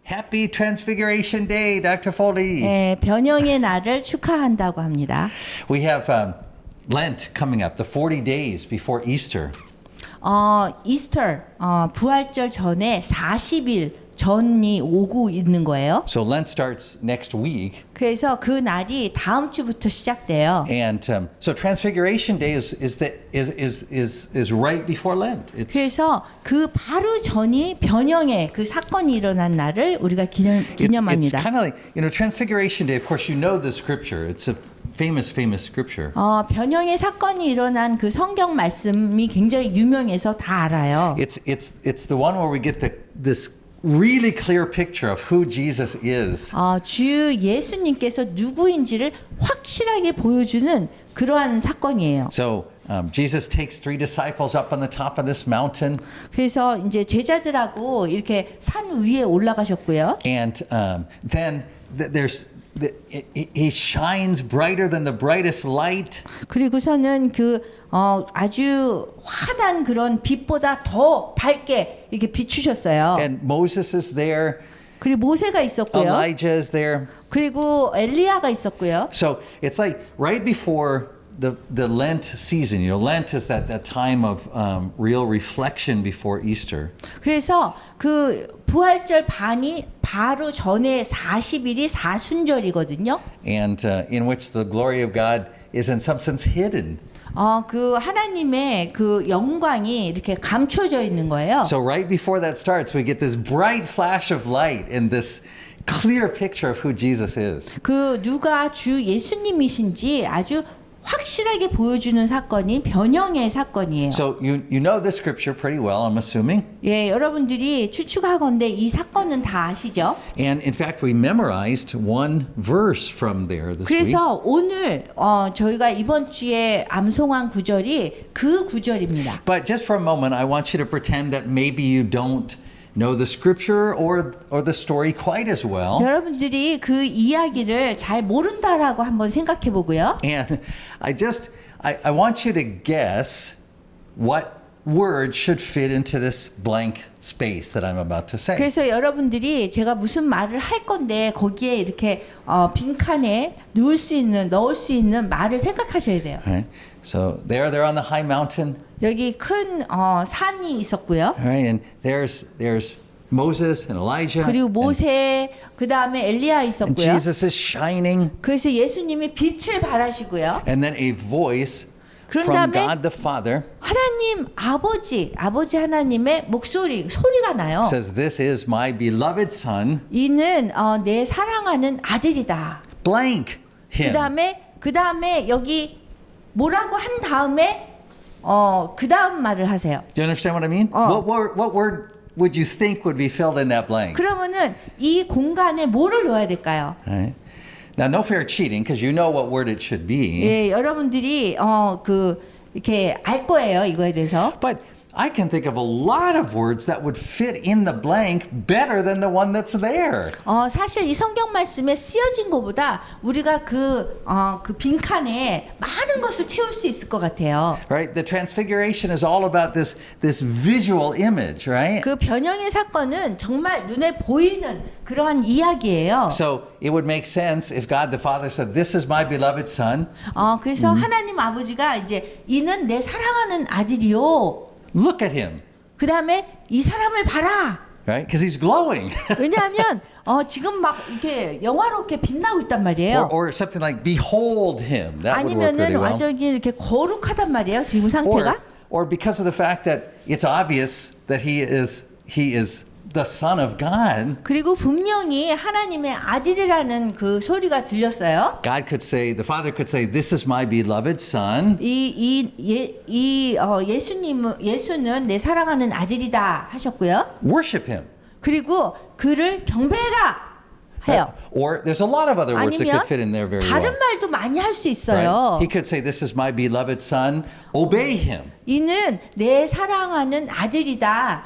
Happy Transfiguration Day, Dr. Foley. 네, 변형의 날을 축하한다고 합니다. We have Lent coming up, the 40 days before Easter. 이스터, 부활절 전에 40일 전이 오고 있는 거예요. So Lent starts next week. 그래서 그 날이 다음 주부터 시작돼요. And so Transfiguration Day is right before Lent. It's 그래서 그 바로 전이 변형의 그 사건이 일어난 날을 우리가 it's 기념합니다. kind of like, Transfiguration Day, of course you know the scripture. It's a famous scripture. 변형의 사건이 일어난 그 성경 말씀이 굉장히 유명해서 다 알아요. It's the one where we get this really clear picture of who Jesus is. 주 예수님께서 누구인지를 확실하게 보여주는 그러한 사건이에요. So Jesus takes 3 disciples up on the top of this mountain. 그래서 이제 제자들하고 이렇게 산 위에 올라가셨고요. And then he shines brighter than the brightest light. 그리고서는 그 아주 환한 그런 빛보다 더 밝게 이렇게 비추셨어요. And Moses is there. 그리고 모세가 있었고요. Elijah is there. 그리고 엘리야가 있었고요. So it's like right before the Lent season. Lent is that time of real reflection before Easter. 그래서 그 부활절 반이 바로 전에 40일이 사순절이거든요. And in which the glory of God is in some sense hidden. 그 하나님의 그 영광이 이렇게 감춰져 있는 거예요. So right before that starts, we get this bright flash of light and this clear picture of who Jesus is. 그 누가 주 예수님이신지 아주 확실하게 보여주는 사건이 변형의 사건이에요. So you know this scripture pretty well, I'm assuming. 예, 여러분들이 추측하건대 이 사건은 다 아시죠? And in fact, we memorized one verse from there this week. 그래서 오늘 저희가 이번 주에 암송한 구절이 그 구절입니다. But just for a moment, I want you to pretend that maybe you don't know the scripture or the story quite as well. 여러분들이 그 이야기를 잘 모른다라고 한번 생각해 보고요. And I want you to guess what word should fit into this blank space that I'm about to say. 그래서 여러분들이 제가 무슨 말을 할 건데 거기에 이렇게 빈칸에 넣을 수 있는 말을 생각하셔야 돼요. Right? So they're on the high mountain. 여기 큰 산이 있었고요. Right? And there's Moses and Elijah. 그리고 모세, 그 다음에 엘리야 and 있었고요. Jesus is shining. 그래서 예수님이 빛을 발하시고요. And then a voice 그런 from 다음에 God the Father 하나님 아버지 하나님의 소리가 나요. says, "This is my beloved son." 이는 내 사랑하는 아들이다. Blank him. 그 다음에 여기 뭐라고 한 다음에 그 다음 말을 하세요. Do you understand what I mean? What word would you think would be filled in that blank? 그러면은 이 공간에 뭐를 넣어야 될까요? Right? Now, no fair cheating, because you know what word it should be. 예, 여러분들이 이렇게 알 거예요 이거에 대해서. But I can think of a lot of words that would fit in the blank better than the one that's there. 사실 이 성경 말씀에 쓰여진 것보다 우리가 그 빈칸에 많은 것을 채울 수 있을 것 같아요. Right? The transfiguration is all about this visual image, right? 그 변형의 사건은 정말 눈에 보이는 그러한 이야기예요. So it would make sense if God the Father said, "This is my beloved son." 그래서 하나님 아버지가 이제 이는 내 사랑하는 아들이요. Look at him, 그 다음에 이 사람을 봐라. right? Because he's glowing. 왜냐하면 지금 막 이렇게 영화롭게 빛나고 있단 말이에요. or something like, "Behold him." That would work 아니면은 really well. 완전히 이렇게 거룩하단 말이에요. 지금 상태가. Or because of the fact that it's obvious that he is the Son of God. 그리고 분명히 하나님의 아들이라는 그 소리가 들렸어요. God could say, the Father could say, "This is my beloved son." 예수는 내 사랑하는 아들이다 하셨고요. Worship him. 그리고 그를 경배해라 해요. Or there's a lot of other words that 아니면 could fit in there very 다른 well. 말도 많이 할 수 Right? 있어요. He could say, "This is my beloved son. Obey him." 이는 내 사랑하는 아들이다.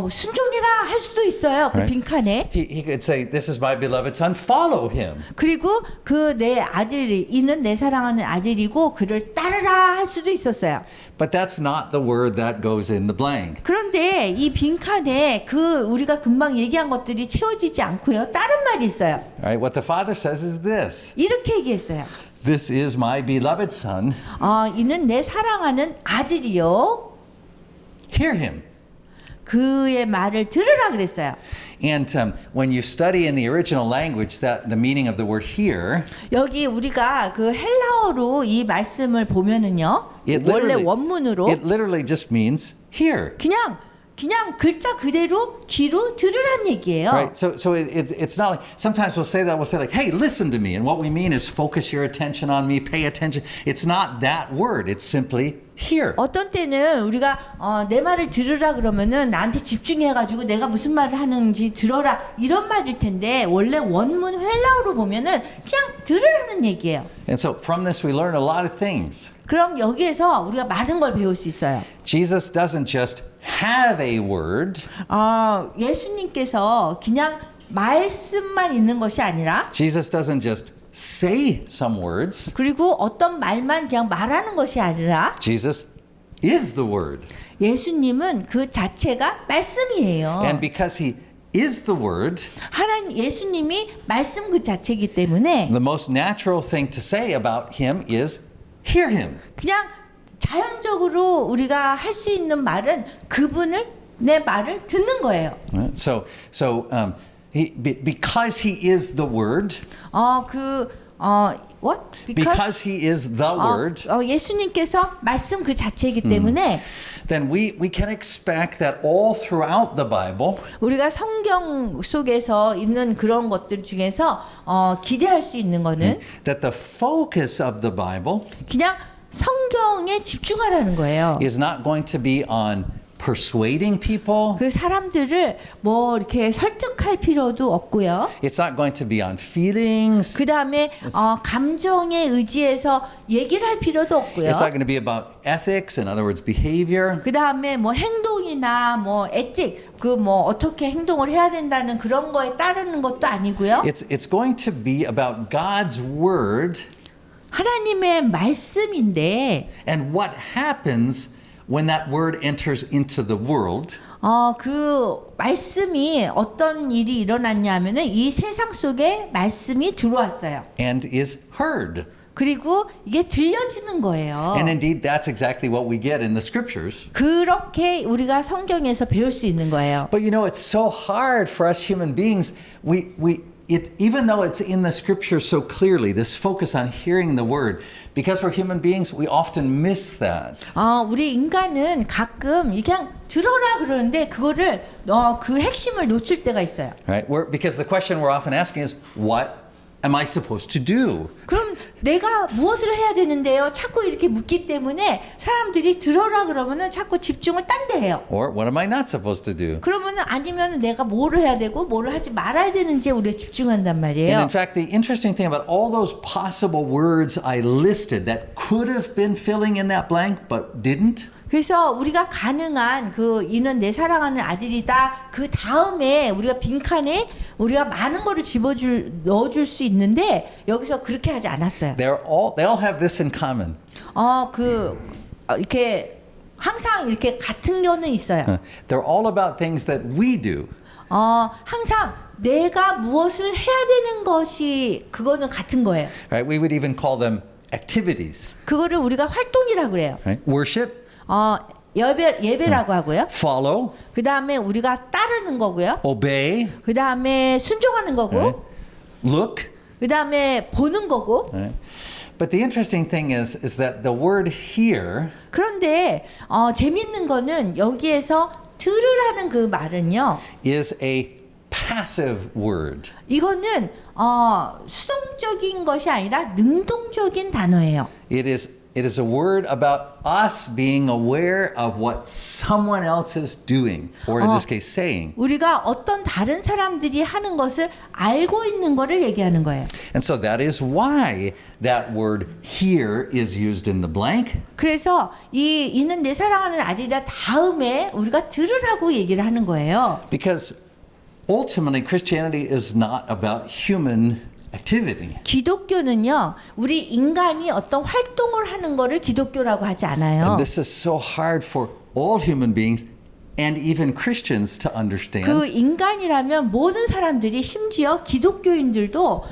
순종이라 할 수도 있어요. 그 Right. 빈칸에. He could say, "This is my beloved son. Follow him." 그리고 그 내 아들이 이는 내 사랑하는 아들이고 그를 따르라 할 수도 있었어요. But that's not the word that goes in the blank. 그런데 이 빈칸에 그 우리가 금방 얘기한 것들이 채워지지 않고요. 다른 말이 있어요. Right? What the Father says is this: 이렇게 얘기했어요. "This is my beloved son. 이는 내 사랑하는 아들이요. Hear him." 그의 말을 들으라 그랬어요. And when you study in the original language, that the meaning of the word "hear," 여기 우리가 그 헬라어로 이 말씀을 보면은요. 원래 원문으로 it literally just means hear. 그냥 글자 그대로 귀로 들으란 얘기예요. Right. So it's not like sometimes we'll say like, "Hey, listen to me," and what we mean is focus your attention on me, pay attention. It's not that word. It's simply hear. 어떤 때는 우리가 내 말을 들으라 그러면은 나한테 집중해가지고 내가 무슨 말을 하는지 들어라 이런 말일 텐데 원래 원문 헬라어로 보면은 그냥 들으라는 얘기예요. And so from this we learn a lot of things. 그럼 여기에서 우리가 많은 걸 배울 수 있어요. Jesus doesn't just have a word. 예수님께서 그냥 말씀만 있는 것이 아니라 Jesus doesn't just say some words. 그리고 어떤 말만 그냥 말하는 것이 아니라 Jesus is the word. 예수님은 그 자체가 말씀이에요. And because he is the word, 하나님 예수님이 말씀 그 자체이기 때문에 the most natural thing to say about him is hear him. 그냥 자연적으로 우리가 할 수 있는 말은 그분을 내 말을 듣는 거예요. Right? So because he is the word, what? because he is the word, 예수님께서 말씀 그 자체이기 때문에 then we can expect that all throughout the Bible, 우리가 성경 속에서 있는 그런 것들 중에서 기대할 수 있는 거는 that the focus of the Bible 그냥 성경에 집중하라는 거예요. is not going to be on persuading people. 그 사람들을 뭐 이렇게 설득할 필요도 없고요. It's not going to be on feelings. 그 다음에 감정에 의지해서 얘기를 할 필요도 없고요. It's not going to be about ethics, in other words, behavior. 그 다음에 뭐 행동이나 뭐 에틱 그 뭐 어떻게 행동을 해야 된다는 그런 거에 따르는 것도 아니고요. It's going to be about God's word 하나님의 말씀인데 and what happens when that word enters into the world. 그 말씀이 어떤 일이 일어났냐면은 이 세상 속에 말씀이 들어왔어요. And is heard. 그리고 이게 들려지는 거예요. And indeed, that's exactly what we get in the scriptures. 그렇게 우리가 성경에서 배울 수 있는 거예요. But you know, it's so hard for us human beings. Even though it's in the scriptures so clearly, this focus on hearing the word, because we're human beings, we often miss that. 우리 인간은 가끔 그냥 들어라 그러는데 그거를 그 핵심을 놓칠 때가 있어요. Right? Because the question we're often asking is, what am I supposed to do? 그럼 내가 무엇을 해야 되는데요? 자꾸 이렇게 묻기 때문에 사람들이 들어라 그러면은 자꾸 집중을 딴 데 해요. Or what am I not supposed to do? 그러면은 아니면 내가 뭐를 해야 되고 뭐를 하지 말아야 되는지에 우리가 집중한단 And 말이에요. in fact, the interesting thing about all those possible words I listed that could have been filling in that blank but didn't, 그래서 우리가 가능한 그 이는 내 사랑하는 아들이다. 그 다음에 우리가 빈칸에 우리가 많은 거를 넣어줄 수 있는데 여기서 그렇게 하지 않았어요. they all have this in common. 이렇게 항상 이렇게 같은 거는 있어요. They're all about things that we do. 항상 내가 무엇을 해야 되는 것이 그거는 같은 거예요. Right? We would even call them activities. 그거를 우리가 활동이라고 그래요. Right? Worship, 예배라고 하고요. follow, 그 다음에 우리가 따르는 거고요. obey, 그 다음에 순종하는 거고. right? Look. 그 다음에 보는 거고. Right? But the interesting thing is that the word hear 그런데 재밌는 거는 여기에서 들으라는 그 말은요. is a passive word. 이거는 수동적인 것이 아니라 능동적인 단어예요. It is it is a word about us being aware of what someone else is doing, or in this case, saying. 우리가 어떤 다른 사람들이 하는 것을 알고 있는 거를 얘기하는 거예요. And so that is why that word here is used in the blank. 그래서 이는 내 사랑하는 아들이라 다음에 우리가 들으라고 얘기를 하는 거예요. Because ultimately, Christianity is not about human activity. 기독교는요, 우리 인간이 어떤 활동을 하는 거를 기독교라고 하지 않아요. And this is so hard for all human beings and even Christians to understand. 그 인간이라면 모든 사람들이 심지어 기독교인들도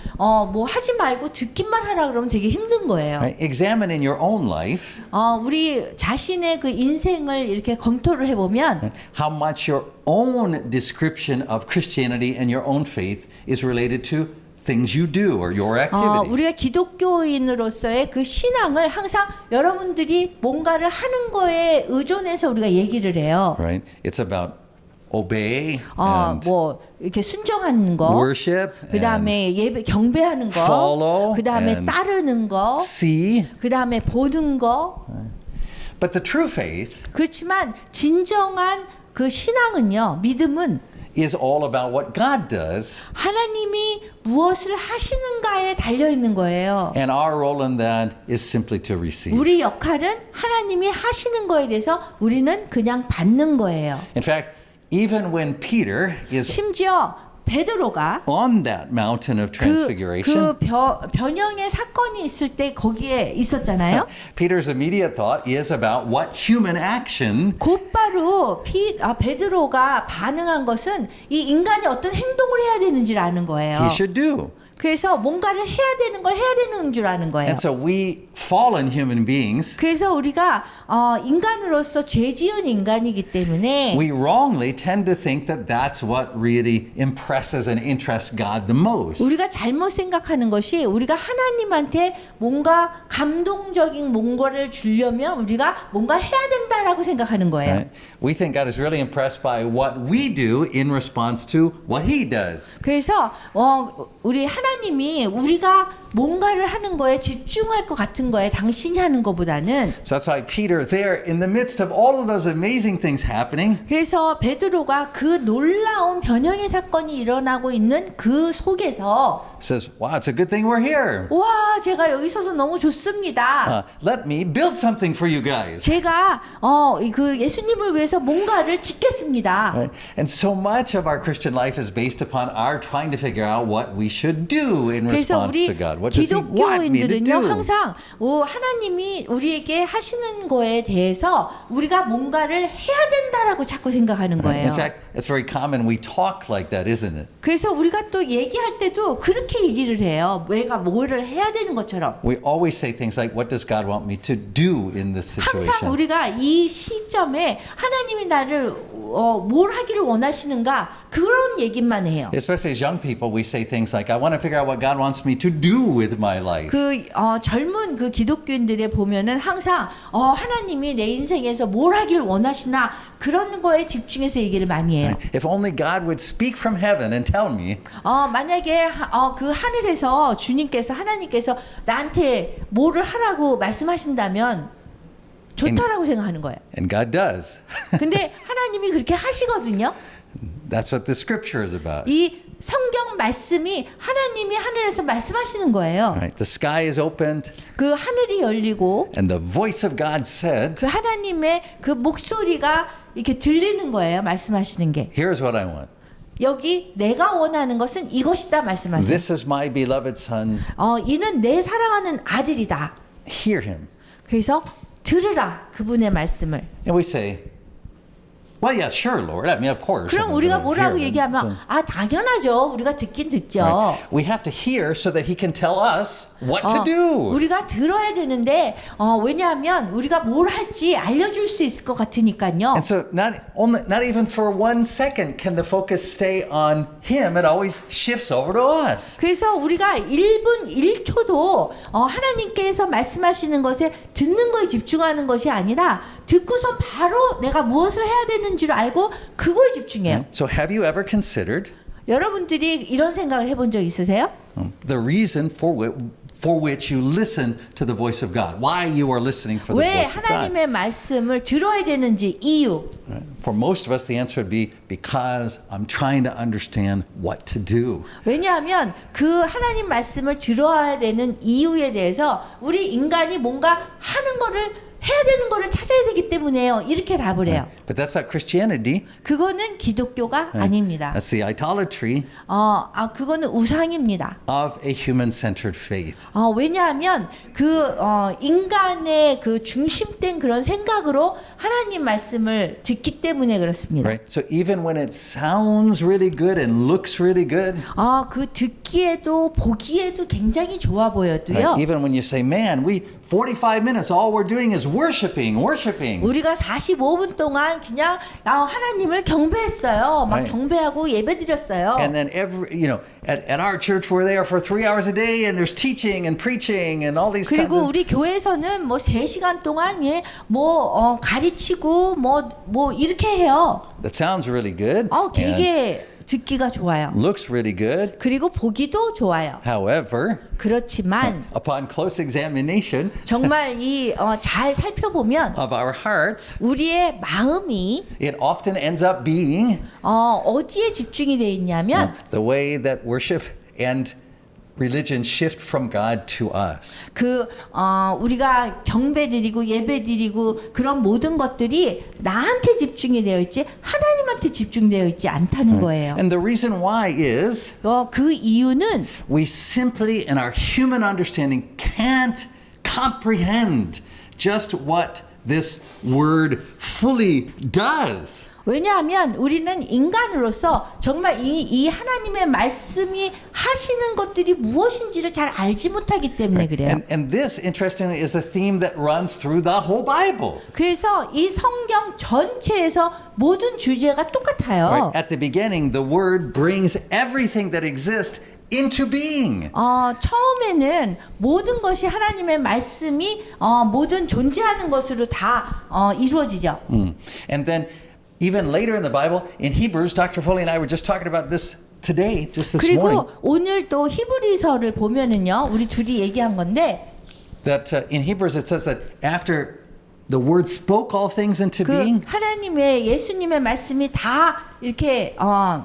뭐 하지 말고 듣기만 하라 그러면 되게 힘든 거예요. Right? Examine in your own life 우리 자신의 그 인생을 이렇게 검토를 해보면 how much your own description of Christianity and your own faith is related to things you do or your activity. 우리가 기독교인으로서의 그 신앙을 항상 여러분들이 뭔가를 하는 거에 의존해서 우리가 얘기를 해요. Right? It's about obey and 뭐 이렇게 순종하는 거, worship 그 다음에 예배 경배하는 거, follow 그 다음에 and 따르는 거, see. 그 다음에 보는 거. But the true faith 그렇지만 진정한 그 신앙은요, 믿음은 is all about what God does, 하나님이 무엇을 하시는가에 달려 있는 거예요. and our role in that is simply to receive. 우리 역할은 하나님이 하시는 거에 대해서 우리는 그냥 받는 거예요. In fact, even when Peter is 심지어 베드로가 on that mountain of transfiguration, 변형의 사건이 있을 때 거기에 있었잖아요. Peter's immediate thought is about what human action 곧바로 베드로가 반응한 것은 이 인간이 어떤 행동을 해야 되는지를 아는 거예요. he should do. 그래서 뭔가를 해야 되는 걸 해야 되는 줄 아는 거예요. And so we fallen human beings, 그래서 우리가 인간으로서 죄 지은 인간이기 때문에 we wrongly tend to think that that's what really impresses and interests God the most. 우리가 잘못 생각하는 것이 우리가 하나님한테 뭔가 감동적인 뭔가를 주려면 우리가 뭔가 해야 된다라고 생각하는 거예요. Right? We think God is really impressed by what we do in response to what He does. 그래서 우리 하나님이 우리가 뭔가를 하는 거에 집중할 것 같은 거에 당신이 하는 것보다는 So that's why Peter, there in the midst of all of those amazing things happening, 그래서 베드로가 그 놀라운 변형의 사건이 일어나고 있는 그 속에서 says, "Wow, it's a good thing we're here. 와 제가 여기 있어서 너무 좋습니다. Let me build something for you guys." 제가 그 예수님을 위해서 뭔가를 짓겠습니다. Right? And so much of our Christian life is based upon our trying to figure out what we should do in 그래서 response 우리 to God. What does He want me to 기독교인들은요 do? 항상 하나님이 우리에게 하시는 거에 대해서 우리가 뭔가를 해야 된다라고 자꾸 생각하는 거예요. In fact, it's very common we talk like that, isn't it? 그래서 우리가 또 얘기할 때도 그렇게 얘기를 해요. 내가 뭐를 해야 되는 것처럼. We always say things like, "What does God want me to do in this 항상 situation?" 우리가 이 시점에 하나님이 나를 뭘 하기를 원하시는가 그런 얘기만 해요. Especially as young people, we say things like, "I want to figure out what God wants me to do with my life." 젊은 그 기독교인들의 보면은 항상 하나님이 내 인생에서 뭘 하기를 원하시나 그런 거에 집중해서 얘기를 많이 해요. If only God would speak from heaven and tell me, 만약에 그 하늘에서 하나님께서 나한테 뭐를 하라고 말씀하신다면 좋다라고 생각하는 거예요. and God does. 근데 하나님이 그렇게 하시거든요. That's what the scripture is about. 이 성경 말씀이 하나님이 하늘에서 말씀하시는 거예요. Right? The sky is opened, 그 하늘이 열리고 and the voice of God said, 그 하나님의 그 목소리가 이렇게 들리는 거예요. 말씀하시는 게. "Here's what I want. 여기 내가 원하는 것은 이것이다 말씀하세요. This is my beloved son. 이는 내 사랑하는 아들이다. Hear him." 그래서 들으라 그분의 말씀을. And we say, "Well, yeah, sure, Lord. I mean, of course." 그럼 I'm 우리가 gonna 뭐라고 hear him." 얘기하면 당연하죠. 우리가 듣긴 듣죠. Right. We have to hear so that He can tell us what to do. 우리가 들어야 되는데 왜냐하면 우리가 뭘 할지 알려줄 수 있을 것 같으니까요. And so not even for 1 second can the focus stay on Him. It always shifts over to us. 그래서 우리가 1분 1초도 하나님께서 말씀하시는 것에 듣는 거에 집중하는 것이 아니라 듣고선 바로 내가 무엇을 해야 되는 줄 알고 그거에 집중해요. So have you ever considered 여러분들이 이런 생각을 해본 적 있으세요? the reason for for which you listen to the voice of God. Why you are listening for the 왜 voice of God. 하나님의 말씀을 들어야 되는지 이유. Right? For most of us, the answer would be because I'm trying to understand what to do. 왜냐하면 그 하나님 말씀을 들어야 되는 이유에 대해서 우리 인간이 뭔가 하는 거를 해야 되는 거를 찾아야 되기 때문에요. 이렇게 답을 해요. But that's not Christianity. 그거는 기독교가 아닙니다. That's the idolatry 그거는 우상입니다. of a human-centered faith. 왜냐하면 그 인간의 그 중심된 그런 생각으로 하나님 말씀을 듣기 때문에 그렇습니다. Right? So even when it sounds really good and looks really good, 그 듣기에도 보기에도 굉장히 좋아 보여도요. right? Even when you say, man, 45 minutes, all we're doing is worshiping. 우리가 45분 동안 그냥 하나님을 경배했어요. 막 Right. 경배하고 예배드렸어요. And then at our church we're there for 3 hours a day and there's teaching and preaching and all these kinds 그리고 of 우리 교회에서는 뭐 3시간 동안 가르치고 뭐 이렇게 해요. that sounds really good and 되게 듣기가 좋아요. looks really good. 그리고 보기도 좋아요. However, 그렇지만 upon close examination 정말 잘 살펴보면 of our hearts, 우리의 마음이 it often ends up being 어디에 집중이 되어 있냐면 the way that worship and religion shift from God to us. 우리가 경배드리고 예배드리고 그런 모든 것들이 나한테 집중이 되어 있지 하나님한테 집중되어 있지 않다는 거예요. And the reason why is 그 이유는 we simply in our human understanding can't comprehend just what this word fully does. 왜냐하면 우리는 인간으로서 정말 이 하나님의 말씀이 하시는 것들이 무엇인지를 잘 알지 못하기 때문에 그래요. And this, interestingly, is a theme that runs through the whole Bible. 그래서 이 성경 전체에서 모든 주제가 똑같아요. Right? At the beginning, the word brings everything that exists into being. 처음에는 모든 것이 하나님의 말씀이 모든 존재하는 것으로 다 이루어지죠. And then even later in the Bible, in Hebrews, Dr. Foley and I were just talking about this today, just this morning. 그리고 오늘 또 히브리서를 보면은요, 우리 둘이 얘기한 건데 That in Hebrews it says that after the word spoke all things into being, 하나님의 예수님의 말씀이 다 이렇게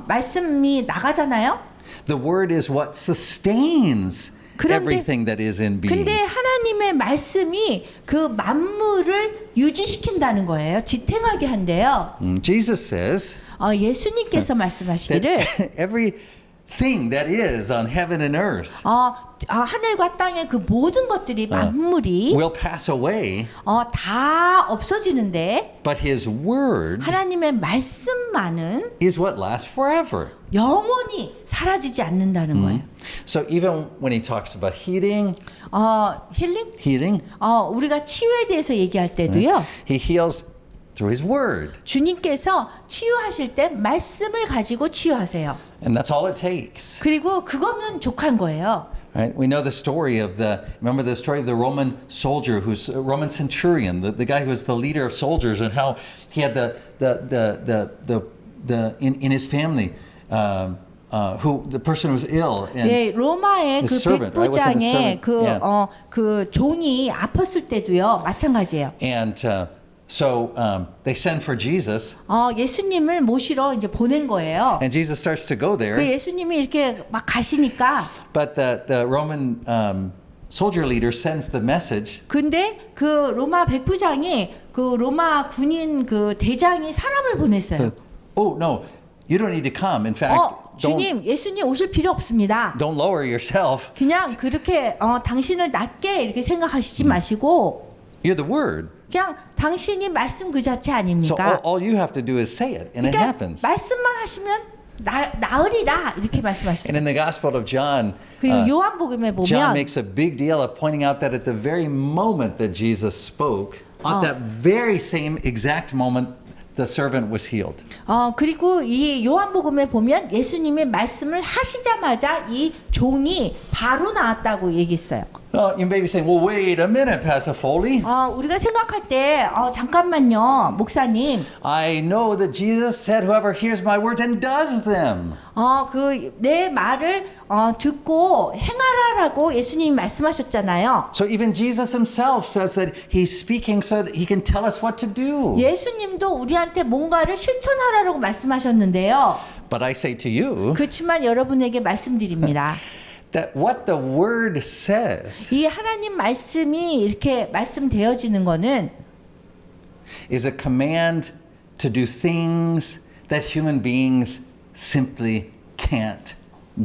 말씀이 나가잖아요. the word is what sustains everything that is in being. 근데 하나님의 말씀이 그 만물을 유지시킨다는 거예요. 지탱하게 한대요. Jesus says 예수님께서 말씀하시기를 that everything that is on heaven and earth 하늘과 땅의 그 모든 것들이 만물이 will pass away, 다 없어지는데 but his word 하나님의 말씀만은 is what lasts forever. 영원히 사라지지 않는다는 거예요. So even when he talks about healing, 힐링? 우리가 치유에 대해서 얘기할 때도요. he heals through his word. 주님께서 치유하실 때 말씀을 가지고 치유하세요. And that's all it takes. 그리고 그거면 족한 거예요. Right? We know the story of remember the story of the Roman soldier who's a Roman centurion, the guy who was the leader of soldiers, and how he had in his family who the person who was ill and 네, 로마의 the 그 servant, right? Wasn't the 백부장의 servant? 그 종이 아팠을 때도요 마찬가지예요. And so they send for Jesus, 예수님을 모시러 이제 보낸 거예요. and Jesus starts to go there. 그 예수님이 이렇게 막 가시니까. But the Roman soldier leader sends the message. 근데 그 로마 백부장이 그 로마 군인 그 대장이 사람을 보냈어요. Oh no, you don't need to come. In fact, 주님, 예수님 오실 필요 없습니다. don't lower yourself. 그냥 그렇게 당신을 낮게 이렇게 생각하시지 마시고 You're the word. 그냥 당신이 말씀 그 자체 So 아닙니까? all you have to do is say it, and it 그러니까 happens. 말씀만 하시면 나으리라 이렇게 And 말씀하셨어요. in the Gospel of John, 그리고 요한복음에 John 보면 makes a big deal of pointing out that at the very moment that Jesus spoke, at that very same exact moment, the servant was healed. 그리고 이 요한복음에 보면 예수님의 말씀을 하시자마자 이 종이 바로 나왔다고 얘기했어요. You may be saying, well, wait a minute, Pastor Foley. 우리가 생각할 때 잠깐만요, 목사님. I know that Jesus said, whoever hears my words and does them. 그 내 말을 듣고 행하라라고 예수님이 말씀하셨잖아요. So even Jesus himself says that he's speaking so that he can tell us what to do. 예수님도 우리한테 뭔가를 실천하라고 말씀하셨는데요. But I say to you 그렇지만 여러분에게 말씀드립니다. that what the word says 이 하나님 말씀이 이렇게 말씀되어지는 거는 is a command to do things that human beings simply can't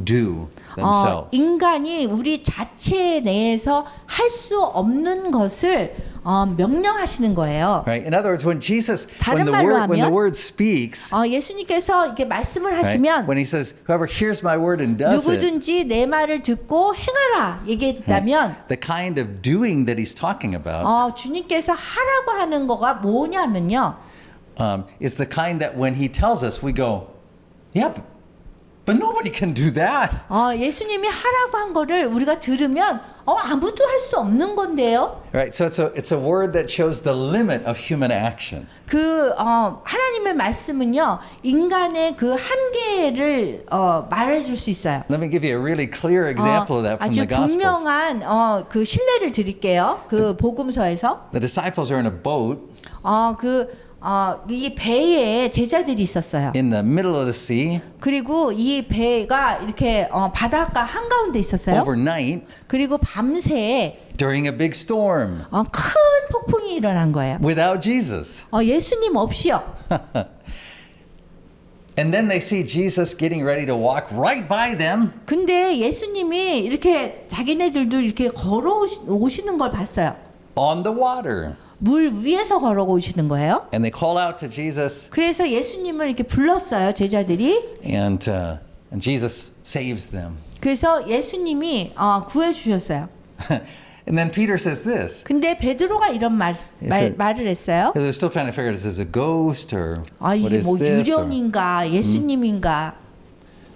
do themselves. 인간이 우리 자체 내에서 할 수 없는 것을 명령하시는 거예요. Right? In other words, when Jesus, 다른 when 말로 the 하면, word speaks, 예수님께서 이렇게 말씀을 right? 하시면 When he says, whoever hears my word and does it, 누구든지 내 말을 듣고 행하라 얘기했다면 the kind of doing that he's talking about 주님께서 하라고 하는 거가 뭐냐면요. is the kind that when he tells us, we go, yeah, but nobody can do that. 예수님이 하라고 한 거를 우리가 들으면 아무도 할 수 없는 건데요. Right? So it's a word that shows the limit of human action. 그 하나님의 말씀은요 인간의 그 한계를 말해줄 수 있어요. Let me give you a really clear example of that from 아주 the Gospels. 분명한 그 신뢰를 드릴게요. 그 복음서에서 The disciples are in a boat 이 배에 제자들이 있었어요. in the middle of the sea 그리고 이 배가 이렇게 바닷가 한가운데 있었어요. overnight 그리고 밤새 during a big storm 큰 폭풍이 일어난 거예요. without Jesus. 예수님 없이요. And then they see Jesus getting ready to walk right by them. 근데 예수님이 이렇게 자기네들도 이렇게 걸어오시는 걸 봤어요. On the water. 물 위에서 걸어오시는 거예요. And they call out to Jesus 그래서 예수님을 이렇게 불렀어요, 제자들이. and Jesus saves them. 그래서 예수님이 구해 주셨어요. And then Peter says this. 근데 베드로가 이런 말을 했어요. Because they're still trying to figure out, is this a ghost or what 이게 is 뭐 this? Or- 유령인가 예수님인가.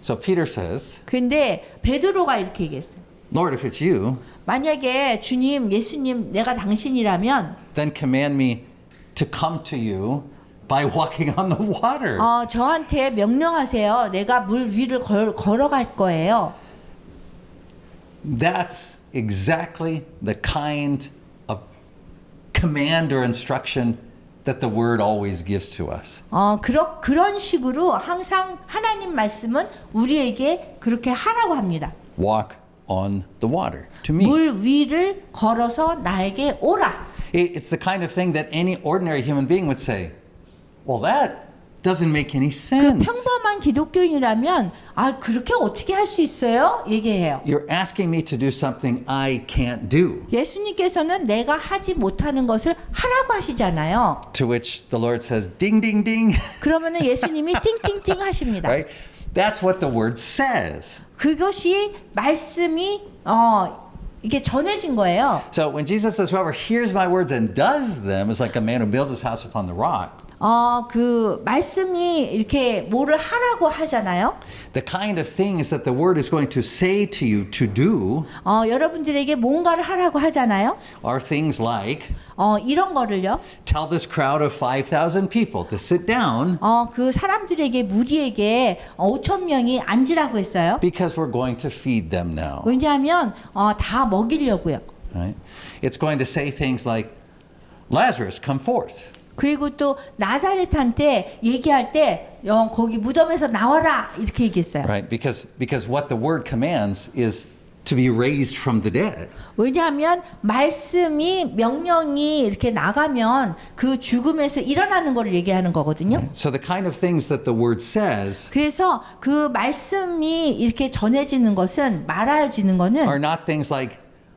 So Peter says, 근데 베드로가 이렇게 얘기했어요. Lord, if it's you, 만약에 주님, 예수님, 내가 당신이라면 then command me to come to you by walking on the water. 저한테 명령하세요. 내가 물 위를 걸어갈 거예요. That's exactly the kind of command or instruction that the word always gives to us. 그런 식으로 항상 하나님 말씀은 우리에게 그렇게 하라고 합니다. Walk on the water to me. 물 위를 걸어서 나에게 오라. It's the kind of thing that any ordinary human being would say, well, that doesn't make any 그 sense. 평범한 기독교인이라면 그렇게 어떻게 할 수 있어요? 얘기해요. You're asking me to do something I can't do. 예수님께서는 내가 하지 못하는 것을 하라고 하시잖아요. To which the Lord says, ding, ding, ding. 그러면은 예수님이 띵띵띵 하십니다. Right? That's what the word says. 그것이 말씀이 이게 전해진 거예요. So when Jesus says, whoever hears my words and does them is like a man who builds his house upon the rock. 그 말씀이 이렇게 뭐를 하라고 하잖아요. The kind of things that the word is going to say to you to do 여러분들에게 뭔가를 하라고 하잖아요. are things like, 이런 거를요. tell this crowd of 5,000 people to sit down 그 사람들에게 무리에게 5,000명이 앉으라고 했어요. because we're going to feed them now. 왜냐하면 다 먹이려고요. Right? It's going to say things like, Lazarus, come forth. 그리고 또 나사렛한테 얘기할 때 거기 무덤에서 나와라 이렇게 얘기했어요. Right? Because what the word commands is to be raised from the dead. 왜냐하면 말씀이 명령이 이렇게 나가면 그 죽음에서 일어나는 걸 얘기하는 거거든요. So the kind of things that the word says 그래서 그 말씀이 이렇게 전해지는 것은 말해지는 거는 are not things like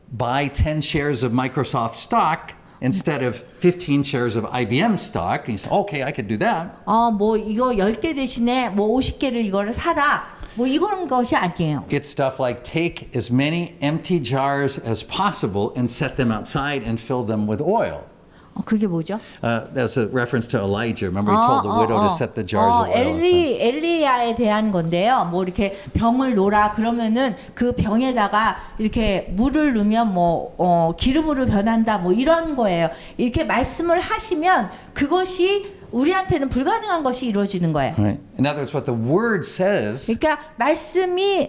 buy 10 shares of Microsoft stock instead of 15 shares of IBM stock. And you say, okay, I could do that. 뭐 이거 10개 대신에 뭐 50개를 이거를 사라. 뭐 이런 것이 아니에요. It's stuff like take as many empty jars as possible and set them outside and fill them with oil. 그게 뭐죠? That's a reference to Elijah. Remember he told the widow to set the jars of oil. 엘리야에 대한 건데요. 뭐 이렇게 병을 놓으라 그러면은 그 병에다가 이렇게 물을 넣으면 기름으로 변한다 뭐 이런 거예요. 이렇게 말씀을 하시면 그것이 우리한테는 불가능한 것이 이루어지는 거예요. Right. In other words, what the word says 그러니까 말씀이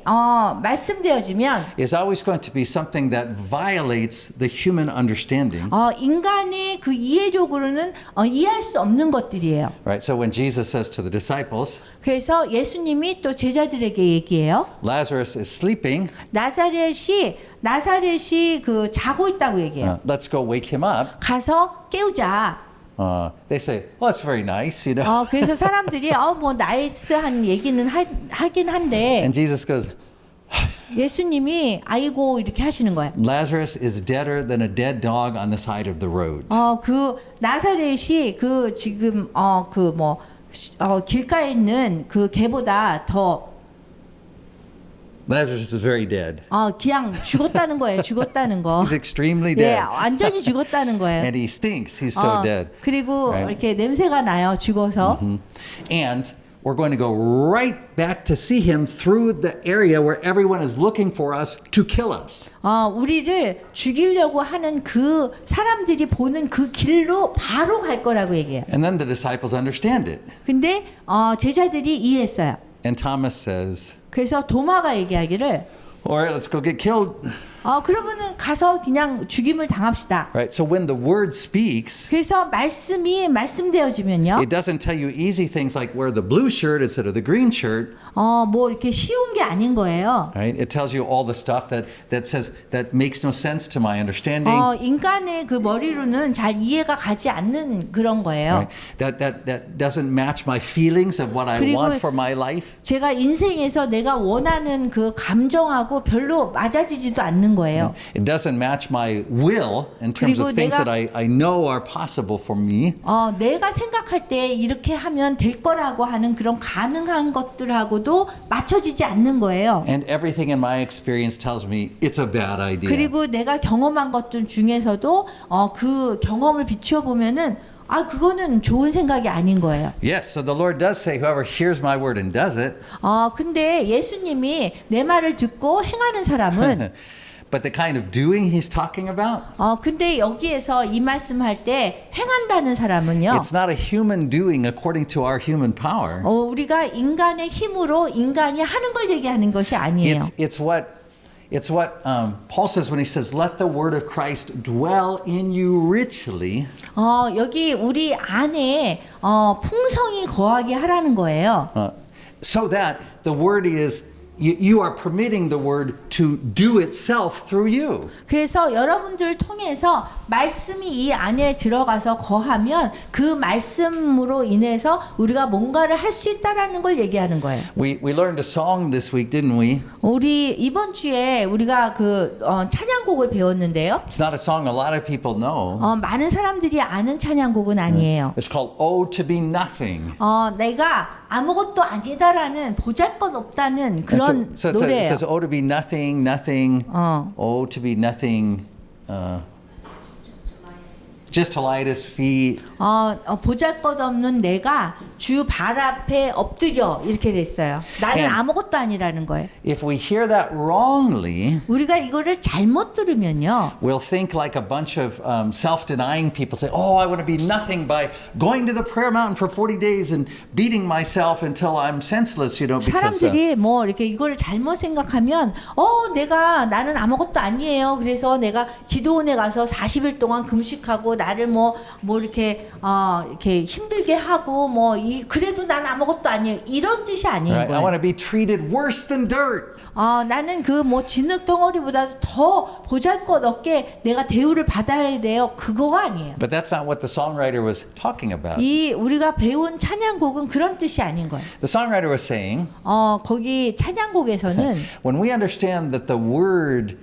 말씀되어지면 is always going to be something that violates the human understanding. 인간의 그 이해력으로는 이해할 수 없는 것들이에요. Right. So when Jesus says to the disciples, 그래서 예수님이 또 제자들에게 얘기해요. Lazarus is sleeping. 나사렛이 그 자고 있다고 얘기해요. Let's go wake him up. 가서 깨우자. They say, "Well, that's very nice, you know." 그래서 사람들이 뭐 나이스한 얘기는 하긴 한데 And Jesus goes, 예수님이 아이고 이렇게 하시는 거예요. Lazarus is deader than a dead dog on the side of the road. 그 나사렛이 그 지금 길가에 있는 그 개보다 더 Lazarus is very dead. 그냥 죽었다는 거예요. 죽었다는 거. He's extremely 네, dead. 완전히 죽었다는 거예요. And he stinks. He's so dead. 그리고 Right. 이렇게 냄새가 나요. 죽어서. And we're going to go right back to see him through the area where everyone is looking for us to kill us. 우리를 죽이려고 하는 그 사람들이 보는 그 길로 바로 갈 거라고 얘기해요. And then the disciples understand it. 근데 제자들이 이해했어요. And Thomas says, 그래서 도마가 얘기하기를 all right, let's go get killed. 그러면은 가서 그냥 죽임을 당합시다. Right? So when the word speaks, 그래서 말씀되어지면요. it doesn't tell you easy things like wear the blue shirt instead of the green shirt. 뭐 이렇게 쉬운 게 아닌 거예요. Right? It tells you all the stuff that says that makes no sense to my understanding. 인간의 그 머리로는 잘 이해가 가지 않는 그런 거예요. Right? That doesn't match my feelings of what I 그리고 want for my life. 제가 인생에서 내가 원하는 그 감정하고 별로 맞아지지도 않는 거예요. It doesn't match my will in terms of things that I know are possible for me. 내가 생각할 때 이렇게 하면 될 거라고 하는 그런 가능한 것들하고도 맞춰지지 않는 거예요. And everything in my experience tells me it's a bad idea. 그리고 내가 경험한 것들 중에서도 그 경험을 비추어 보면은 그거는 좋은 생각이 아닌 거예요. Yes, so the Lord does say, whoever hears my word and does it. 근데 예수님이 내 말을 듣고 행하는 사람은 But the kind of doing he's talking about, 근데 여기에서 이 말씀할 때 행한다는 사람은요. it's not a human doing according to our human power. 우리가 인간의 힘으로 인간이 하는 걸 얘기하는 것이 아니에요. It's what Paul says when he says, "Let the word of Christ dwell in you richly." 여기 우리 안에 풍성이 거하게 하라는 거예요. So that the word is you are permitting the word to do itself through you. 그래서 여러분들을 통해서 말씀이 이 안에 들어가서 거하면 그 말씀으로 인해서 우리가 뭔가를 할 수 있다라는 걸 얘기하는 거예요. We learned a song this week, didn't we? 우리 이번 주에 우리가 그 찬양곡을 배웠는데요. It's not a song a lot of people know. 많은 사람들이 아는 찬양곡은 아니에요. It's called "Oh to be Nothing." 내가 아무것도 아니다라는 보잘것없다는 그런 So it 노래예요. says, "Oh to be nothing, nothing." Oh to be nothing. Just to lie at his feet. 보잘것없는 내가 주 발 앞에 엎드려 이렇게 됐어요. 나는 And 아무것도 아니라는 거예요. If we hear that wrongly, 우리가 이거를 잘못 들으면요. we'll think like a bunch of self-denying people say, "Oh, I want to be nothing by going to the prayer mountain for 40 days and beating myself until I'm senseless," you know, because 사람들이 뭐 이렇게 이걸 잘못 생각하면 나는 아무것도 아니에요. 그래서 내가 기도원에 가서 40일 동안 금식하고 나를 뭐 이렇게 힘들게 하고 그래도 난 아무것도 아니에요. 이런 뜻이 아닌 right? I want 거예요. to be treated worse than dirt. 나는 그 진흙 덩어리보다도 더 보잘것없게 내가 대우를 받아야 돼요. 그거가 아니에요. But that's not what the songwriter was talking about. 이 우리가 배운 찬양곡은 그런 뜻이 아닌 거예요. The songwriter was saying, 거기 찬양곡에서는 when we understand that the word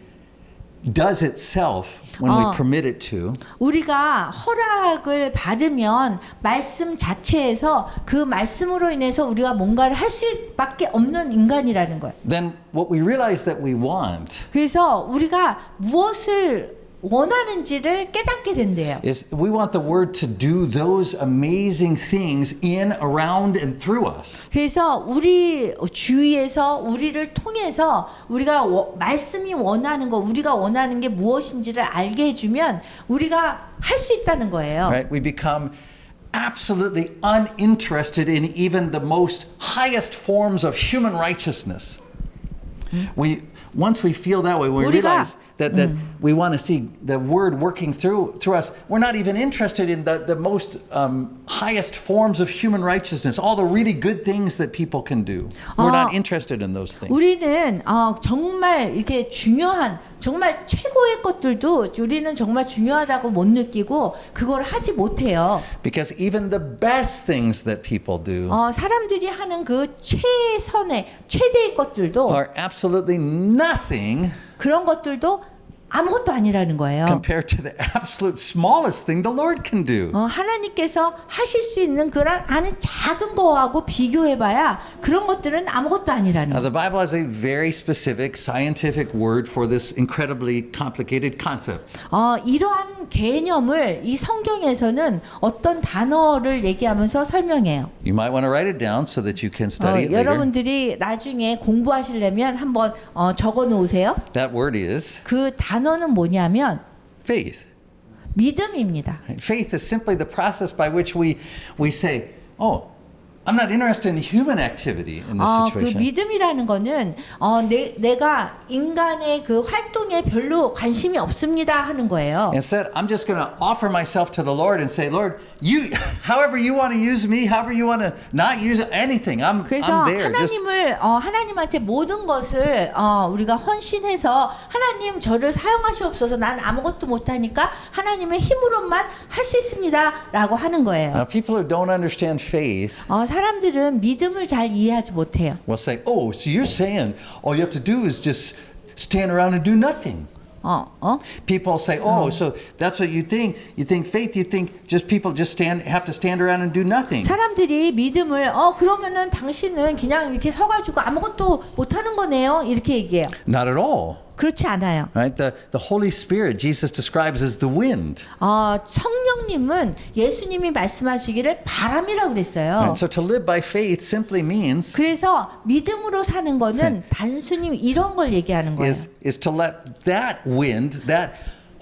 does itself when we permit it to, 우리가 허락을 받으면 말씀 자체에서 그 말씀으로 인해서 우리가 뭔가를 할 수밖에 없는 인간이라는 거예요. then what we realize that we want 그래서 우리가 무엇을 원하는지를 깨닫게 된대요. is we want the word to do those amazing things in, around, and through us. 그래서 우리 주위에서 우리를 통해서 우리가 말씀이 원하는 거, 우리가 원하는 게 무엇인지를 알게 해주면 우리가 할 수 있다는 거예요. Right? We become absolutely uninterested in even the most highest forms of human righteousness. Once we feel that way, when we realize that we want to see the word working through us, we're not even interested in the most highest forms of human righteousness, all the really good things that people can do. We're not interested in those things. 우리는 정말 이렇게 중요한 정말 최고의 것들도 우리는 정말 중요하다고 못 느끼고 그걸 하지 못해요. Because even the best things that people do 사람들이 하는 그 최대의 것들도 are absolutely nothing 그런 것들도 아무것도 아니라는 거예요. compared to the absolute smallest thing the Lord can do. 하나님께서 하실 수 있는 그런 아주 작은 거하고 비교해봐야 그런 것들은 아무것도 아니라는 Now, 거예요. the Bible has a very specific scientific word for this incredibly complicated concept. 이러한 개념을 이 성경에서는 어떤 단어를 얘기하면서 설명해요. You might want to write it down so that you can study it later. 여러분들이 나중에 공부하시려면 한번 적어 놓으세요. That word is 그 단어는 뭐냐면 faith. 믿음입니다. Faith is simply the process by which we say, oh, I'm not interested in human activity in this 그 situation. 믿음이라는 거는 내가 인간의 그 활동에 별로 관심이 없습니다 하는 거예요. Instead, I'm just going to offer myself to the Lord and say, Lord, you, however you want to use me, however you want to not use anything, I'm 그래서 there. 하나님한테 모든 것을 우리가 헌신해서 하나님 저를 사용하시옵소서. 난 아무것도 못하니까 하나님의 힘으로만 할 수 있습니다라고 하는 거예요. Now, people who don't understand faith 사람들은 믿음을 잘 이해하지 못해요. will say, oh, so you're saying all you have to do is just stand around and do nothing. People say, oh, so that's what you think. You think faith, you think just people just have to stand around and do nothing. 사람들이 믿음을 그러면은 당신은 그냥 이렇게 서가지고 아무것도 못하는 거네요. 이렇게 얘기해요. Not at all. 그렇지 않아요. Right? The Holy Spirit Jesus describes as the wind. 성령님은 예수님이 말씀하시기를 바람이라고 그랬어요. Right? So to live by faith simply means 그래서 믿음으로 사는 거는 단순히 이런 걸 얘기하는 거예요. is to let that wind, that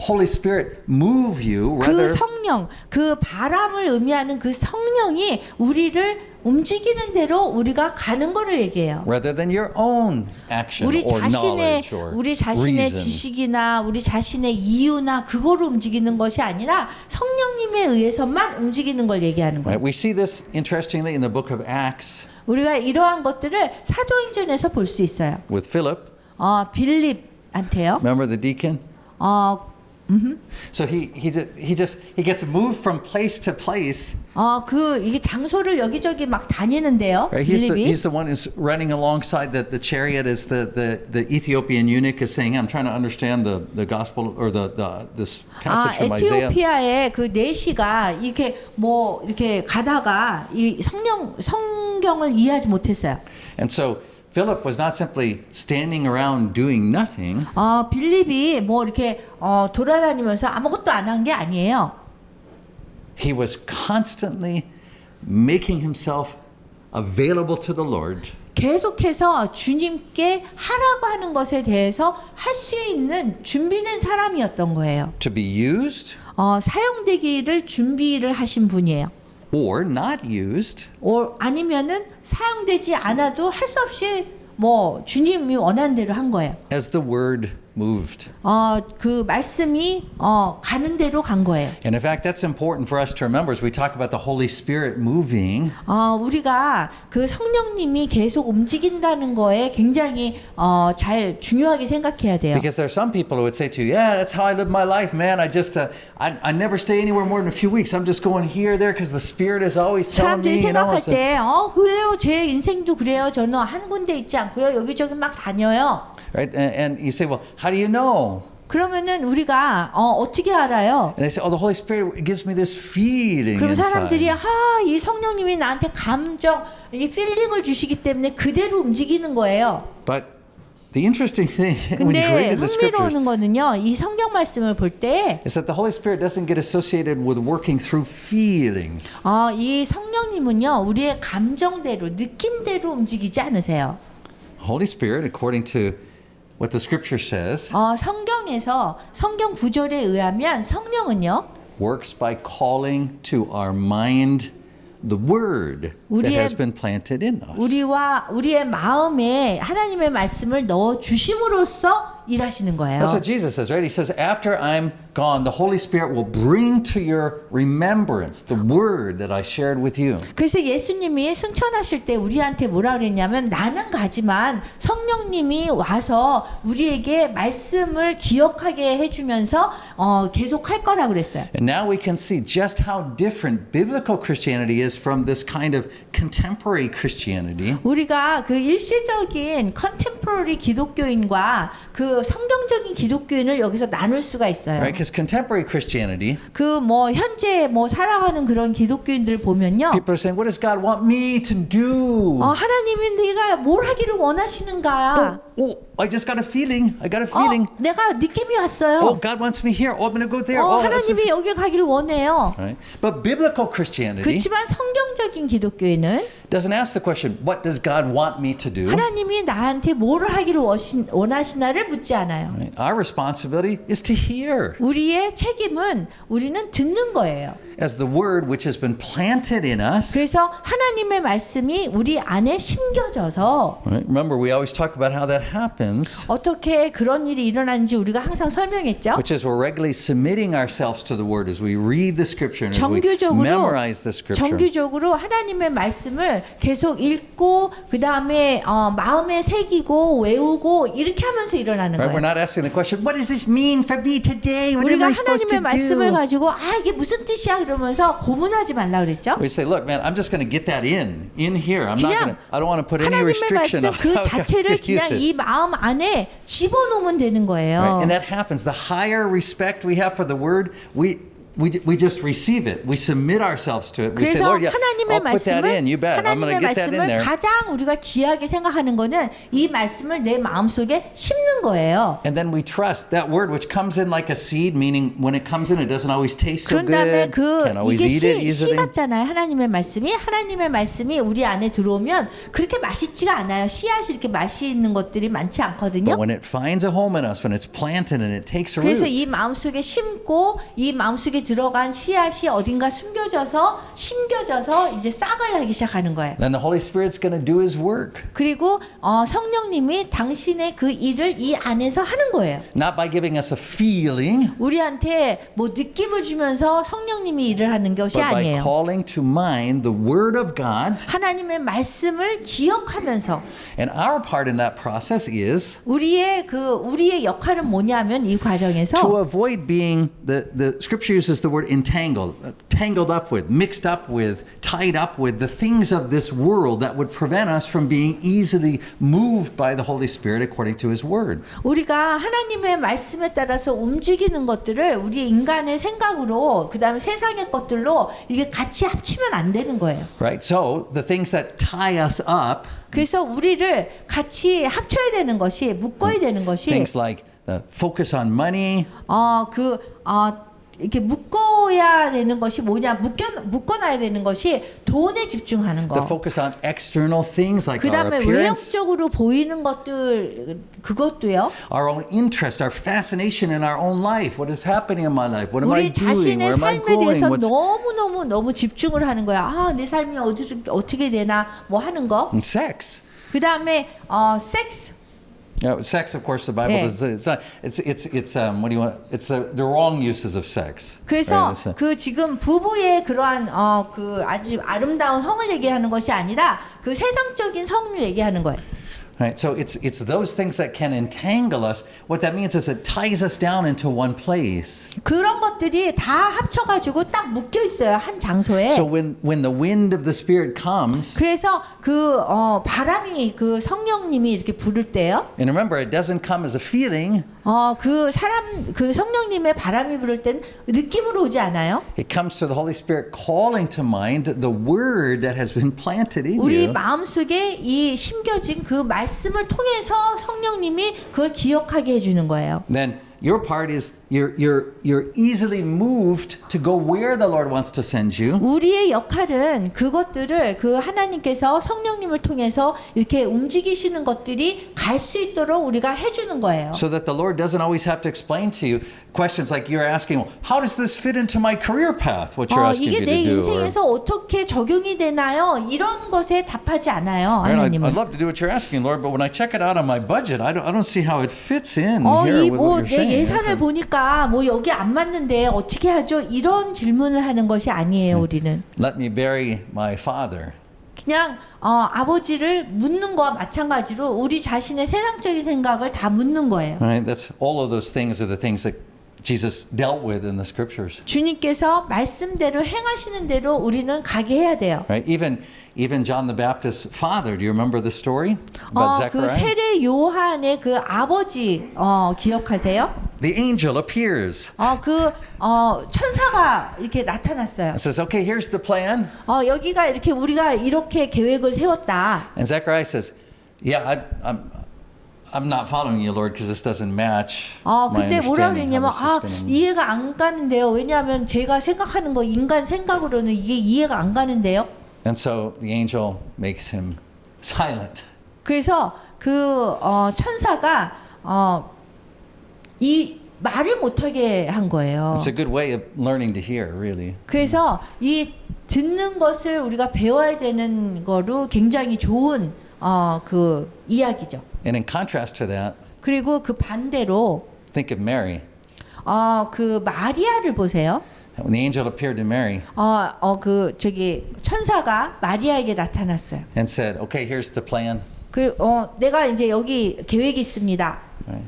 Holy Spirit move you 그 rather 성령, 그 바람을 의미하는 그 성령이 우리를 움직이는 대로 우리가 가는 거를 얘기해요. rather than your own action or knowledge or 우리 자신의 reason. 지식이나 우리 자신의 이유나 그거로 움직이는 것이 아니라 성령님에 의해서만 움직이는 걸 얘기하는 거예요. Right? We see this interestingly in the book of Acts 우리가 이러한 것들을 사도행전에서 볼 수 있어요. with Philip. 빌립한테요. Remember the deacon? So he gets moved from place to place. 이게 장소를 여기저기 막 다니는데요. Right? 빌립이. He's the one who's running alongside the chariot as the Ethiopian eunuch is saying, I'm trying to understand the gospel or this passage from Isaiah. 에티오피아의 그 내시가 이렇게 이렇게 가다가 이 성경을 이해하지 못했어요. And so Philip was not simply standing around doing nothing. 빌립이 이렇게 돌아다니면서 아무것도 안 한 게 아니에요. He was constantly making himself available to the Lord. 계속해서 주님께 하라고 하는 것에 대해서 할 수 있는 준비된 사람이었던 거예요. To be used 사용되기를 준비를 하신 분이에요. or not used 아니면은 사용되지 않아도 할 수 없이 주님이 원하는 대로 한 거예요. as the word moved. 그 말씀이 가는 대로 간 거예요. And in fact, that's important for us to remember as we talk about the Holy Spirit moving. 우리가 그 성령님이 계속 움직인다는 거에 굉장히 잘 중요하게 생각해야 돼요. Because there are some people who would say to you, yeah, that's how I live my life, man. I just, I never stay anywhere more than a few weeks. I'm just going here, there, because the Spirit is always telling 사람들이 me, you know. 생각할 때, 그래요, 제 인생도 그래요. 저는 한 군데 있지 않고요, 여기저기 막 다녀요. Right? And you say, well, how do you know? 그러면은 우리가 어떻게 알아요? And they say, oh, the Holy Spirit gives me this feeling 그럼 사람들이 inside. 이 성령님이 나한테 감정, 이 필링을 주시기 때문에 그대로 움직이는 거예요. But The interesting thing when you read 근데 in the scriptures 흥미로운 거는요. 이 성경 말씀을 볼 때 is that the Holy Spirit doesn't get associated with working through feelings. 이 성령님은요. 우리의 감정대로 느낌대로 움직이지 않으세요. Holy Spirit, according to what the scripture says, 성경에서 성경 구절에 의하면 성령은요. works by calling to our mind the word that has been planted in us. 우리의 마음에 하나님의 말씀을 넣어 주심으로써 일하시는 거예요. That's what Jesus says, right? He says, after I'm gone, the Holy Spirit will bring to your remembrance the word that I shared with you. 그래서 예수님이 승천하실 때 우리한테 뭐라 그랬냐면 나는 가지만 성령님이 와서 우리에게 말씀을 기억하게 해주면서 계속 할 거라 그랬어요. And now we can see just how different biblical Christianity is from this kind of contemporary Christianity. 우리가 그 일시적인 컨템포러리 기독교인과 그 성경적인 기독교인을 여기서 나눌 수가 있어요. Right? Because contemporary Christianity, 그 현재 살아가는 그런 기독교인들 보면요. people are saying, what does God want me to do? 하나님이 네가 뭘 하기를 원하시는가? I just got a feeling. I got a feeling. 내가 느낌이 왔어요. God wants me here. I'm going to go there. 하나님이 여기 가기를 원해요. Right? But biblical Christianity 그렇지만 성경적인 기독교인은 doesn't ask the question, what does God want me to do? 하나님이 나한테 뭐를 하기를 원하시나를 묻지 않아요. Right? Our responsibility is to hear. 우리의 책임은 우리는 듣는 거예요. As the word which has been planted in us. 그래서 하나님의 말씀이 우리 안에 심겨져서 Right? Remember, we always talk about how that happens. 어떻게 그런 일이 일어나는지 우리가 항상 설명했죠. Which is we're regularly submitting ourselves to the word as we read the scripture and as we memorize the scripture. 정규적으로 하나님의 말씀을 계속 읽고 그 다음에 마음에 새기고 외우고 이렇게 하면서 일어나는 Right? 거예요. We're not asking the question, what does this mean for me today? What am 우리가 I supposed to 하나님의 말씀을 do? 가지고 이게 무슨 뜻이야 이러면서 고문하지 말라 그랬죠. We say, look, man, I'm just going to get that in here. I'm not going to. I don't want to put any 하나님의 restriction 말씀 on 그 how God's 자체를 going to use 그냥 it. 이 마음 안에 집어넣으면 되는 거예요. Right? And that happens. The higher respect we have for the word, we just receive it. We submit ourselves to it. We say, 그래서 Lord, yeah, 하나님의 I'll put that in. You bet. I'm going 하나님의 to get that in 말씀을 there. 가장 우리가 귀하게 생각하는 거는 이 말씀을 내 마음속에 심는 거예요. And then we trust that word which comes in like a seed, meaning when it comes in, it doesn't always taste so 그런 다음에 good. Can't always 이게 eat it 씨 easily. 같잖아요. 하나님의 말씀이 우리 안에 들어오면 그렇게 맛있지가 않아요. 씨앗이 이렇게 맛이 있는 것들이 많지 않거든요. But when it finds a home in us, when it's planted and it takes root, 그래서 이 마음속에 심고 이 마음속에 들어간 씨앗이 어딘가 심겨져서 이제 싹을 나기 시작하는 거예요. then the Holy Spirit's going to do His work. 그리고 성령님이 당신의 그 일을 이 안에서 하는 거예요. Not by giving us a feeling, 우리한테 느낌을 주면서 성령님이 일을 하는 것이 but by 아니에요. calling to mind the Word of God. 하나님의 말씀을 기억하면서 And our part in that process is 우리의 역할은 뭐냐면 이 과정에서 to avoid being the Scripture uses the word tangled up with, mixed up with, tied up with the things of this world that would prevent us from being easily moved by the Holy Spirit according to His Word. 우리가 하나님의 말씀에 따라서 움직이는 것들을 우리 인간의 생각으로 그다음에 세상의 것들로 이게 같이 합치면 안 되는 거예요. Right? So the things that tie us up, 그래서 우리를 같이 합쳐야 되는 것이 묶어야 되는 것이 things like the focus on money, 이렇게 묶어야 되는 것이 뭐냐 묶어놔야 되는 것이 돈에 집중하는 the 거. focus on external things like our 그다음에 appearance, 외형적으로 보이는 것들 그것도요. our own interest, our fascination in our own life. What is happening in my life? What am I 우리 doing? Where 자신의 am I 삶에 going? 대해서 What's 너무 집중을 하는 거야. 내 삶이 어떻게 되나 뭐 하는 거. and sex? 그다음에 섹스. Yeah, sex, of course, the Bible 네. does. It's not. It's what do you want? It's the wrong uses of sex. 그래서 Right? 그 지금 부부의 그러한 그 아주 아름다운 성을 얘기하는 것이 아니라 그 세상적인 성을 얘기하는 거예요. Right. So it's those things that can entangle us. What that means is it ties us down into one place. 그런 것들이 다 합쳐가지고 딱 묶여 있어요 한 장소에. So when the wind of the Spirit comes, 그래서 그 바람이 그 성령님이 이렇게 부를 때요. and remember, it doesn't come as a feeling. 그 성령님의 바람이 부를 때는 느낌으로 오지 않아요. It comes to the Holy Spirit calling to mind the word that has been planted in 우리 you. 마음속에 이 심겨진 그 말씀 말씀을 통해서 성령님이 그걸 기억하게 해주는 거예요. Then your part is you're easily moved to go where the Lord wants to send you. 우리의 역할은 그것들을 그 하나님께서 성령님을 통해서 이렇게 움직이시는 것들이 갈 수 있도록 우리가 해주는 거예요. So that the Lord doesn't always have to explain to you questions like you're asking, well, how does this fit into my career path? What you're asking 이게 me 내 to do. 인생에서 어떻게 적용이 되나요? 이런 것에 답하지 않아요. 하나님은. I'd love to do what you're asking, Lord, but when I check it out on my budget, I don't see how it fits in 이 here with what you're 내 saying. 예산을 보니까 뭐 여기 안 맞는데 어떻게 하죠? 이런 질문을 하는 것이 아니에요, 우리는. Let me bury my father. 그냥 아버지를 묻는 거와 마찬가지로 우리 자신의 세상적인 생각을 다 묻는 거예요. Right? That's all of those things are the things that Jesus dealt with in the scriptures. 주님께서 말씀대로 행하시는 대로 우리는 가게 해야 돼요. Right? Even John the Baptist's father, do you remember the story about 그 Zechariah? 세례 요한의 그 아버지 기억하세요? The angel appears 천사가 이렇게 나타났어요. and says, "Okay, here's the plan." 여기가 이렇게 우리가 이렇게 계획을 세웠다. And Zechariah says, "Yeah, I'm not following you, Lord, because this doesn't match my 근데 뭐라 understanding how 그랬냐면 this is going to." 이해가 안 가는데요. 왜냐하면 제가 생각하는 거 인간 생각으로는 이게 이해가 안 가는데요. And so the angel makes him silent. 그래서 그 천사가 이 말을 못하게 한 거예요. It's a good way of learning to hear, really. 그래서 이 듣는 것을 우리가 배워야 되는 거로 굉장히 좋은 그 이야기죠. And in contrast to that, 그리고 그 반대로 think of Mary. 그 마리아를 보세요. When the angel appeared to Mary 그 천사가 마리아에게 나타났어요. and said, "Okay, here's the plan." 내가 이제 여기 계획이 있습니다. Right?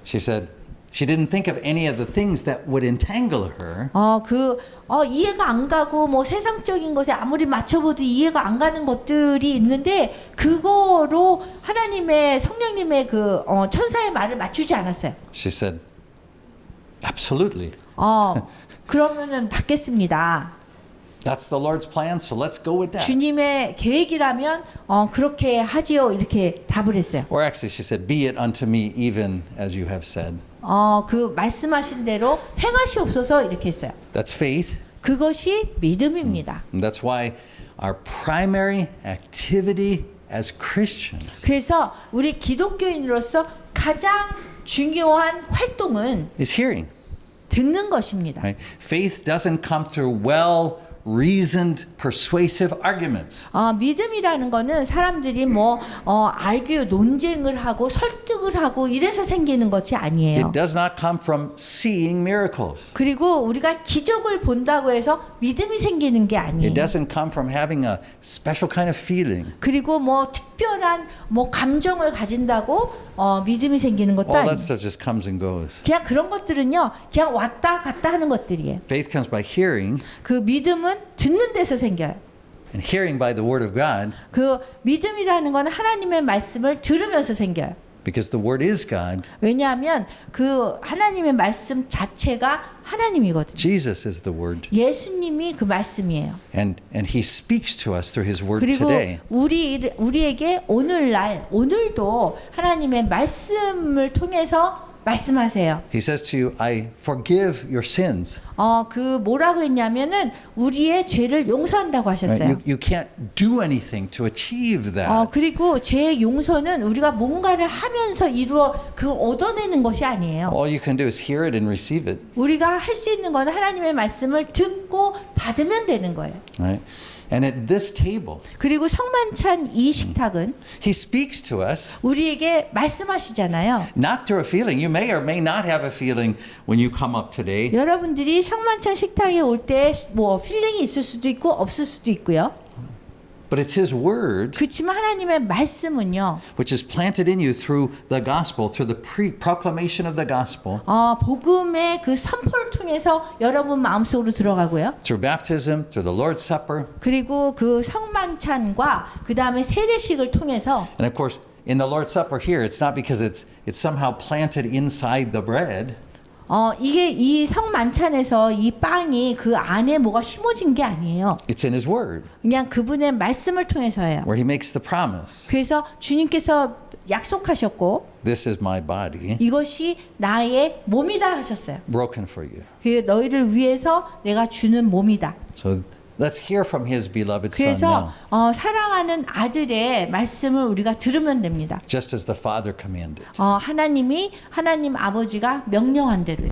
She said she didn't think of any of the things that would entangle her. 이해가 안 가고 뭐 세상적인 것에 아무리 맞춰봐도 이해가 안 가는 것들이 있는데 그거로 하나님의 성령님의 그 천사의 말을 맞추지 않았어요. She said, "Absolutely. 그러면은 받겠습니다. That's the Lord's plan, so let's go with that." 주님의 계획이라면 그렇게 하지요. 이렇게 답을 했어요. Or actually, she said, "Be it unto me even as you have said." 그 말씀하신 대로 행하시옵소서 이렇게 했어요. That's faith. 그것이 믿음입니다. And that's why our primary activity as Christians 그래서 우리 기독교인으로서 가장 중요한 활동은 is hearing. 듣는 것입니다. Right? Faith doesn't come through well-reasoned, persuasive arguments. 믿음이라는 거는 사람들이 논쟁을 하고 설득을 하고 이래서 생기는 것이 아니에요. It does not come from seeing miracles. 그리고 우리가 기적을 본다고 해서 믿음이 생기는 게 아니에요. It doesn't come from having a special kind of feeling. 그리고 특별한 감정을 가진다고 믿음이 생기는 것도 All 아니에요. that stuff just comes and goes. 그냥 그런 것들은요, 그냥 왔다 갔다 하는 것들이에요. Faith comes by hearing, 그 믿음은 듣는 데서 생겨요. and hearing by the Word of God, 그 믿음이라는 건 하나님의 말씀을 들으면서 생겨요. because the Word is God. 왜냐하면 그 하나님의 말씀 자체가 하나님이거든요. Jesus is the Word, 예수님이 그 말씀이에요. and He speaks to us through His Word 그리고 today. 우리에게 오늘도 하나님의 말씀을 통해서 말씀하세요. He says to you, "I forgive your sins." 그 뭐라고 했냐면은 우리의 죄를 용서한다고 하셨어요. Right? You can't do anything to achieve that. 그리고 죄의 용서는 우리가 뭔가를 하면서 얻어내는 것이 아니에요. All you can do is hear it and receive it. 우리가 할 수 있는 건 하나님의 말씀을 듣고 받으면 되는 거예요. Right? And at this table, 그리고 성만찬 이 식탁은 He speaks to us 우리에게 말씀하시잖아요. not through a feeling. You may or may not have a feeling when you come up today. 여러분들이 성만찬 식탁에 올 때 필링이 있을 수도 있고 없을 수도 있고요. But it's His Word, 그렇지만 하나님의 말씀은요. which is planted in you through the gospel, through the proclamation of the gospel, 복음의 그 선포를 통해서 여러분 마음속으로 들어가고요. through baptism, through the Lord's Supper. 그리고 그 성만찬과 그 다음에 세례식을 통해서 And of course, in the Lord's Supper here, it's not because it's somehow planted inside the bread. 이게 이 성만찬에서 이 빵이 그 안에 뭐가 심어진 게 아니에요. It's in His Word, 그냥 그분의 말씀을 통해서예요. where He makes the promise. 그래서 주님께서 약속하셨고 This is my body, 이것이 나의 몸이다 하셨어요. broken for you. 그 너희를 위해서 내가 주는 몸이다. So let's hear from His beloved Son 그래서 now, 사랑하는 아들의 말씀을 우리가 들으면 됩니다. just as the Father commanded. 하나님 아버지가 명령한 대로요.